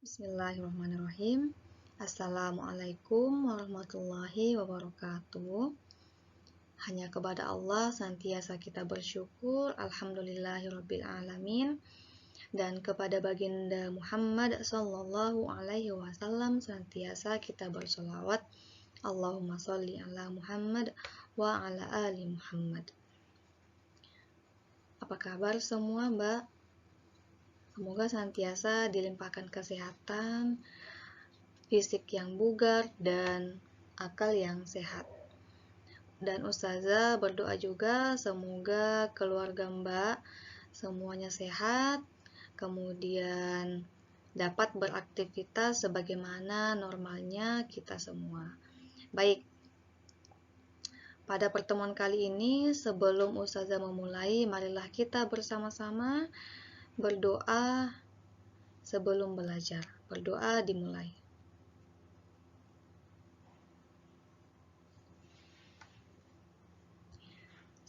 Bismillahirrahmanirrahim. Assalamualaikum warahmatullahi wabarakatuh. Hanya kepada Allah senantiasa kita bersyukur. Alhamdulillahirabbil alamin. Dan kepada baginda Muhammad sallallahu alaihi wasallam senantiasa kita bersolawat. Allahumma sholli ala Muhammad wa ala ali Muhammad. Apa kabar semua, Mbak? Semoga senantiasa dilimpahkan kesehatan, fisik yang bugar, dan akal yang sehat. Dan Ustazah berdoa juga semoga keluarga Mbak semuanya sehat, kemudian dapat beraktivitas sebagaimana normalnya kita semua. Baik, pada pertemuan kali ini sebelum Ustazah memulai, marilah kita bersama-sama berdoa sebelum belajar. Berdoa dimulai.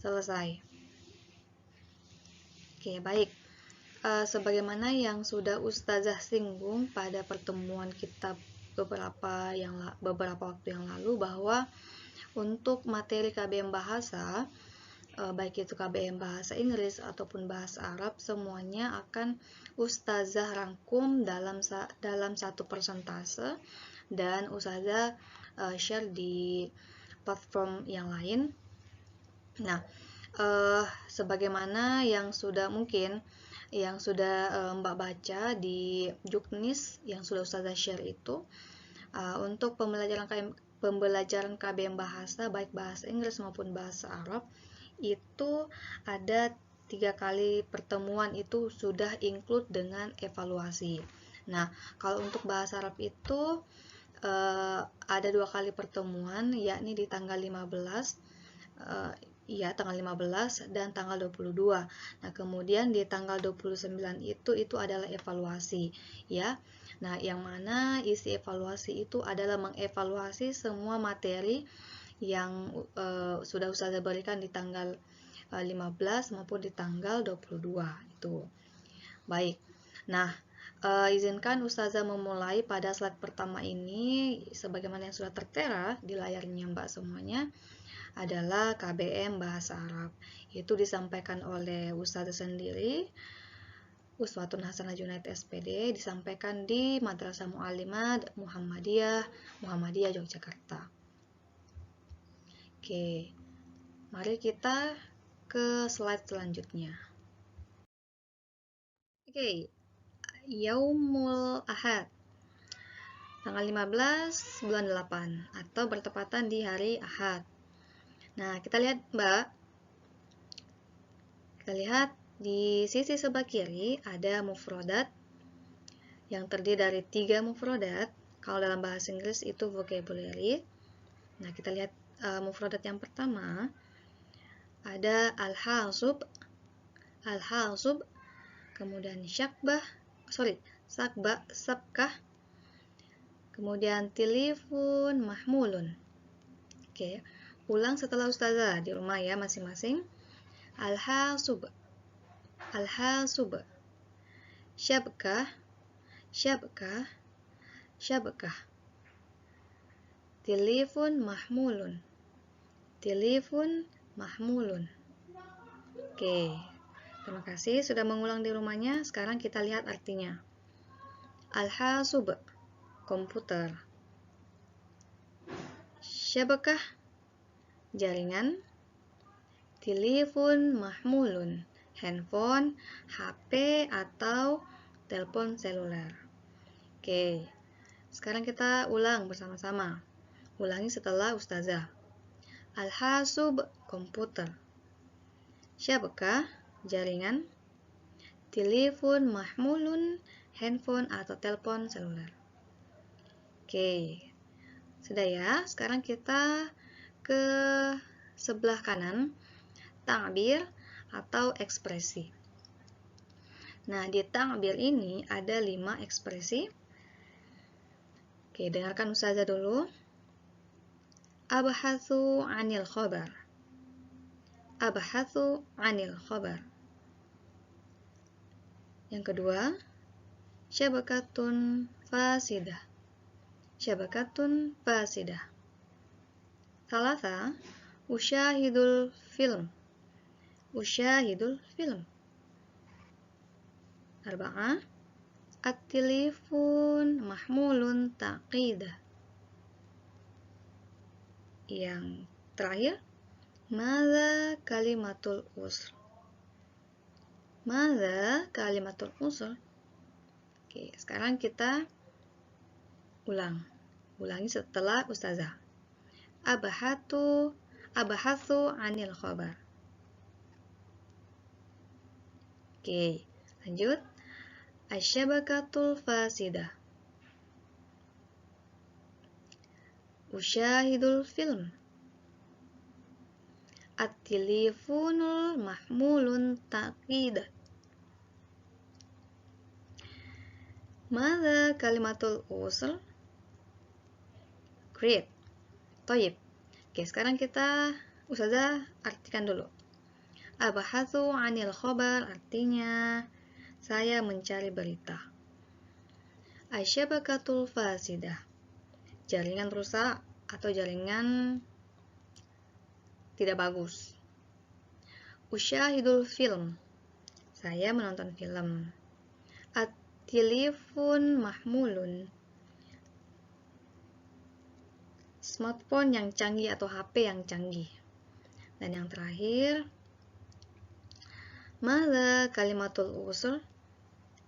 Selesai. Oke, baik. Sebagaimana yang sudah Ustazah singgung pada pertemuan kita beberapa waktu yang lalu, bahwa untuk materi KBM Bahasa, baik itu KBM Bahasa Inggris ataupun Bahasa Arab, semuanya akan Ustazah rangkum dalam satu persentase dan Ustazah share di platform yang lain. Nah, sebagaimana yang sudah Mbak baca di Juknis yang sudah Ustazah share itu, untuk pembelajaran KBM Bahasa, baik Bahasa Inggris maupun Bahasa Arab, itu ada 3 kali pertemuan itu sudah include dengan evaluasi. Nah, kalau untuk Bahasa Arab itu ada 2 kali pertemuan, yakni di tanggal 15 dan tanggal 22. Nah, kemudian di tanggal 29 itu adalah evaluasi, ya. Nah, yang mana isi evaluasi itu adalah mengevaluasi semua materi yang sudah Ustazah berikan di tanggal 15 maupun di tanggal 22 itu. Baik. Nah, izinkan Ustazah memulai pada slide pertama ini, sebagaimana yang sudah tertera di layarnya Mbak semuanya, adalah KBM Bahasa Arab. Itu disampaikan oleh Ustazah sendiri, Uswatun Hasanah Junaid SPD, disampaikan di Madrasah Mu'allimat Muhammadiyah Yogyakarta. Oke, mari kita ke slide selanjutnya. Oke, Yaumul Ahad, tanggal 15 bulan 8 atau bertepatan di hari Ahad. Nah, kita lihat Mbak, kita lihat di sisi sebelah kiri ada mufrodat yang terdiri dari 3 mufrodat. Kalau dalam bahasa Inggris itu vocabulary. Nah, kita lihat mufrodat yang pertama ada al-hasub, kemudian sabkah, kemudian tilifun, mahmulun. Oke, ulang setelah Ustazah di rumah ya masing-masing. Al-hasub, syabkah, tilifun, mahmulun. Oke, terima kasih sudah mengulang di rumahnya. Sekarang kita lihat artinya. Al-hasub, komputer. Syabakah, jaringan. Tilifun mahmulun, handphone, HP atau telepon seluler. Oke, sekarang kita ulang bersama-sama. Ulangi setelah Ustazah. Al-hasub, komputer. Syabakah, jaringan. Tilifun mahmulun, handphone atau telepon seluler. Oke, sudah ya. Sekarang kita ke sebelah kanan, ta'bir atau ekspresi. Nah, di ta'bir ini ada 5 ekspresi. Oke, dengarkan Ustazah dulu. Abhatsu 'anil khabar. Yang kedua, syabakatun fasidah. Syabakatun fasidah. Thalatha, usyahidul film. Usyahidul film. Arba'ah, at-tilifun mahmulun taqidah. Yang terakhir, madza kalimatul usr. Madza kalimatul usr. Oke, sekarang kita ulangi setelah ustazah. Abahatsu anil khabar. Oke, lanjut. Asyabakatul fasidah. Usyahidul film. At-tilifunul mahmulun taqidah. Madza kalimatul usr? Great. Toyib. Oke, sekarang kita ustazah artikan dulu. Abahatsu anil khabar artinya saya mencari berita. Asyabakatul fasidah, jaringan rusak atau jaringan tidak bagus. Usyahidul film, saya menonton film. At-tilifun mahmulun, smartphone yang canggih atau HP yang canggih. Dan yang terakhir, madza kalimatul usr?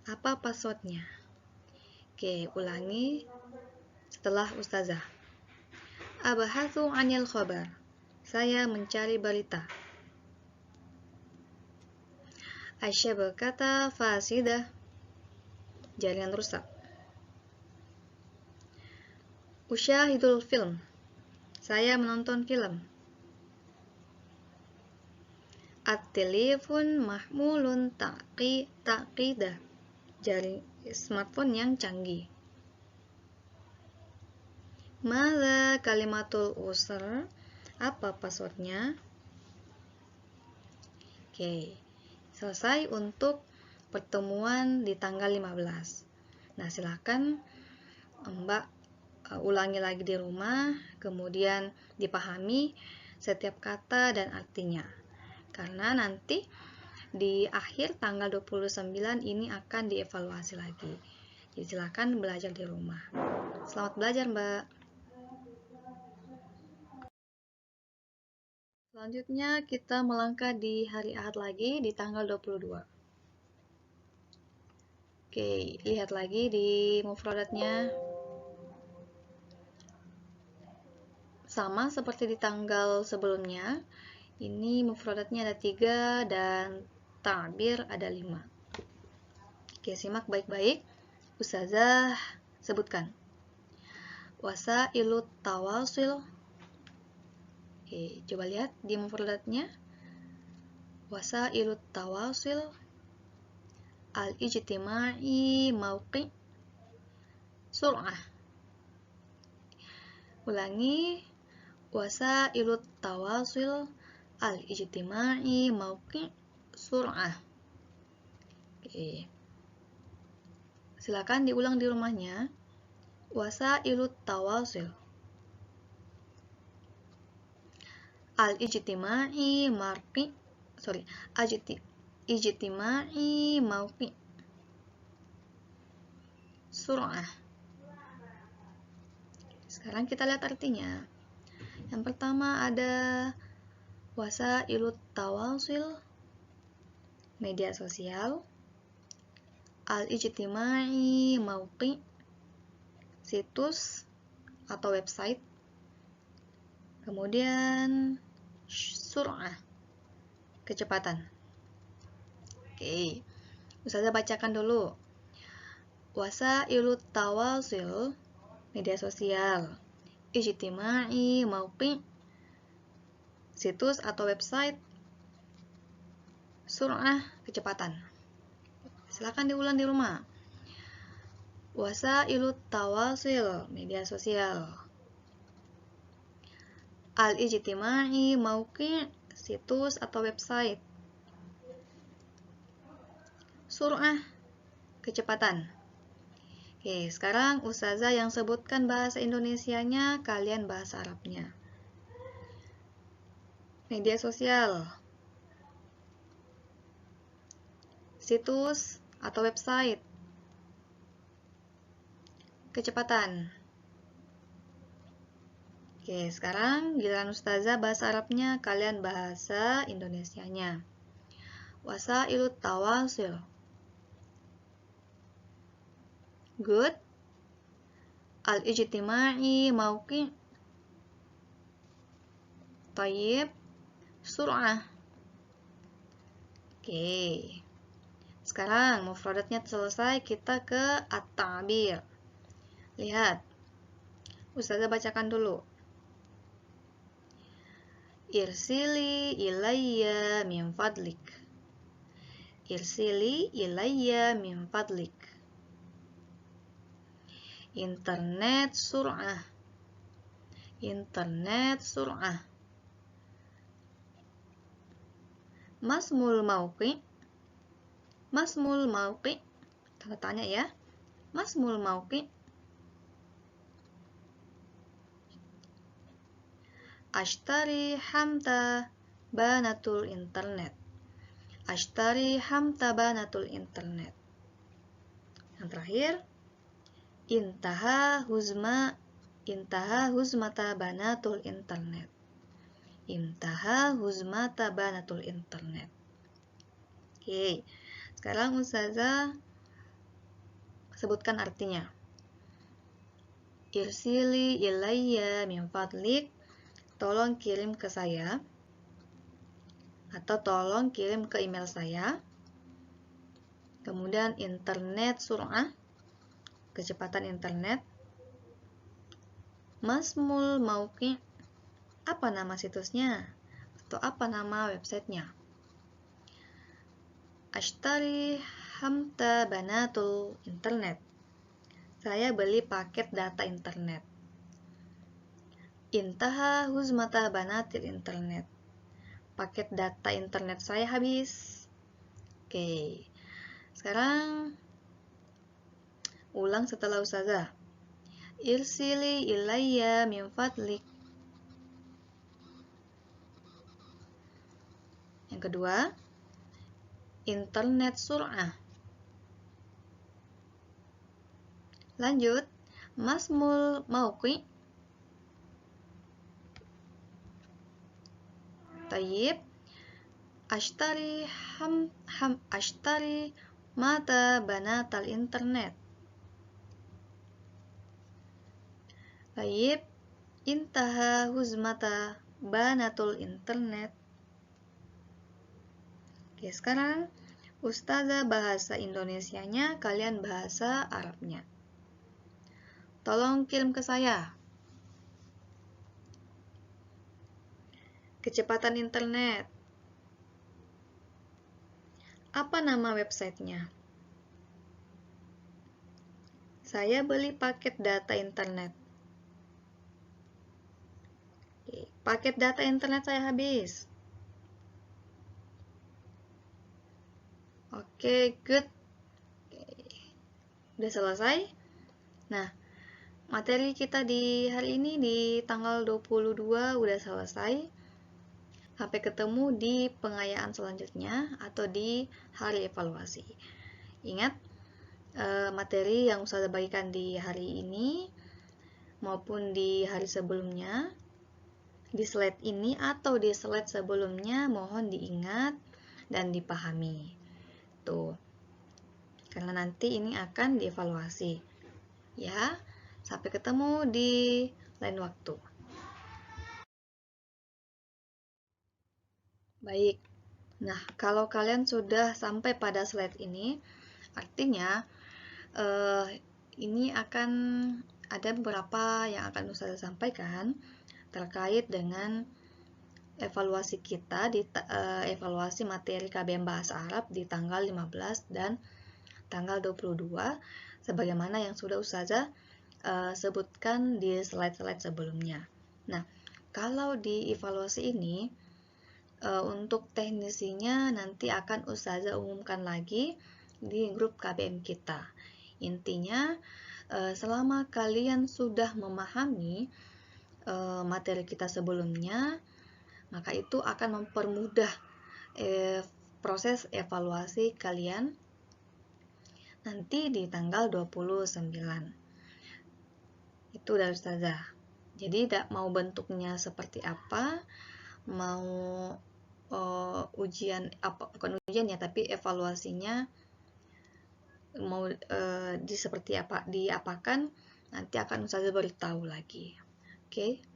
Apa passwordnya? Oke, ulangi setelah ustazah. Abahatsu anil khabar, saya mencari berita. Asyabakata fasidah, jaringan rusak. Usyahidul film, saya menonton film. At-tilifun mahmulun taqidah, jaring smartphone yang canggih. Madza kalimatul usr? Apa passwordnya? Oke, selesai untuk pertemuan di tanggal 15. Nah, silakan Mbak ulangi lagi di rumah, kemudian dipahami setiap kata dan artinya. Karena nanti di akhir tanggal 29 ini akan dievaluasi lagi. Jadi silakan belajar di rumah. Selamat belajar, Mbak. Selanjutnya kita melangkah di hari Ahad lagi di tanggal 22. Oke, lihat lagi di mufradatnya. Sama seperti di tanggal sebelumnya, ini mufradatnya ada 3 dan ta'bir ada 5. Oke, simak baik-baik. Ustazah sebutkan. Wasailut tawasul. Oke, coba lihat di mufradatnya. Wasailut tawasul al-ijtima'i mauqi sur'ah. Ulangi. Wasailut tawasul al-ijtima'i mauqi sur'ah. Oke. Silakan diulang di rumahnya. Wasailut tawasul al-ijtima'i ijtima'i mauqi sur'ah. Sekarang kita lihat artinya. Yang pertama ada wasailut tawasul, media sosial. Al-ijtima'i mauqi, situs atau website. Kemudian sur'ah, kecepatan. Oke, Ustazah bacakan dulu. Wasailut tawasul, media sosial. Ijtima'i mauqi, situs atau website. Sur'ah, kecepatan. Silakan diulang di rumah. Wasailut tawasul, media sosial. Al-ijtima'i mauqi, situs atau website. Sur'ah, kecepatan. Oke, sekarang Ustazah yang sebutkan bahasa Indonesianya, kalian bahasa Arabnya. Media sosial, situs atau website, kecepatan. Oke, sekarang giliran Ustazah bahasa Arabnya, kalian bahasa Indonesianya. Wasailut tawasul. Good. Al-ijtima'i mauqi'. Tayyib. Sur'ah. Oke. Sekarang mufradatnya selesai, kita ke at-ta'bir. Lihat. Ustazah bacakan dulu. Irsili ilayya min fadlik. Irsili ilayya min fadlik. Internet sur'ah. Internet sur'ah. Masmul mauqi. Masmul mauqi. Tanda tanya ya. Masmul mauqi. Ashtari hamta banatul internet. Ashtari hamta banatul internet. Yang terakhir, intaha huzmata banatul internet. Intaha huzmata banatul internet. Oke, sekarang Ustazah sebutkan artinya. Irsili ilayya min fadlik. Tolong kirim ke saya. Atau tolong kirim ke email saya. Kemudian internet sur'ah. Kecepatan internet. Masmul mauqi'. Apa nama situsnya? Atau apa nama websitenya? Ashtari hamta banatul internet. Saya beli paket data internet. Intaha huzmata banatil internet. Paket data internet saya habis. Oke. Sekarang ulang setelah Ustazah. Irsili ilayya min fadlik. Yang kedua, internet sur'ah. Lanjut, masmul mauqi. Tayyib. Ashtari ashtari mata banatal internet. Tayyib. Intaha huzmata banatul internet. Oke, sekarang Ustazah bahasa Indonesianya, kalian bahasa Arabnya. Tolong kirim ke saya. Kecepatan internet. Apa nama websitenya? Saya beli paket data internet. Oke, paket data internet saya habis. Oke, good. Udah selesai? Nah, materi kita di hari ini di tanggal 22 udah selesai. Sampai ketemu di pengayaan selanjutnya atau di hari evaluasi. Ingat, materi yang Ustazah bagikan di hari ini maupun di hari sebelumnya, di slide ini atau di slide sebelumnya mohon diingat dan dipahami. Tuh. Karena nanti ini akan dievaluasi. Ya, sampai ketemu di lain waktu. Baik. Nah, kalau kalian sudah sampai pada slide ini, artinya ini akan ada beberapa yang akan Ustazah sampaikan terkait dengan evaluasi kita di evaluasi materi KBM Bahasa Arab di tanggal 15 dan tanggal 22 sebagaimana yang sudah Ustazah sebutkan di slide-slide sebelumnya. Nah, kalau di evaluasi ini untuk teknisinya nanti akan Ustazah umumkan lagi di grup KBM kita. Intinya, selama kalian sudah memahami materi kita sebelumnya, maka itu akan mempermudah proses evaluasi kalian nanti di tanggal 29. Itu dari Ustazah. Jadi mau bentuknya seperti apa, mau ujian apa, bukan ujian ya, tapi evaluasinya mau seperti apa, diapakan, nanti akan Ustazah beritahu lagi. Oke.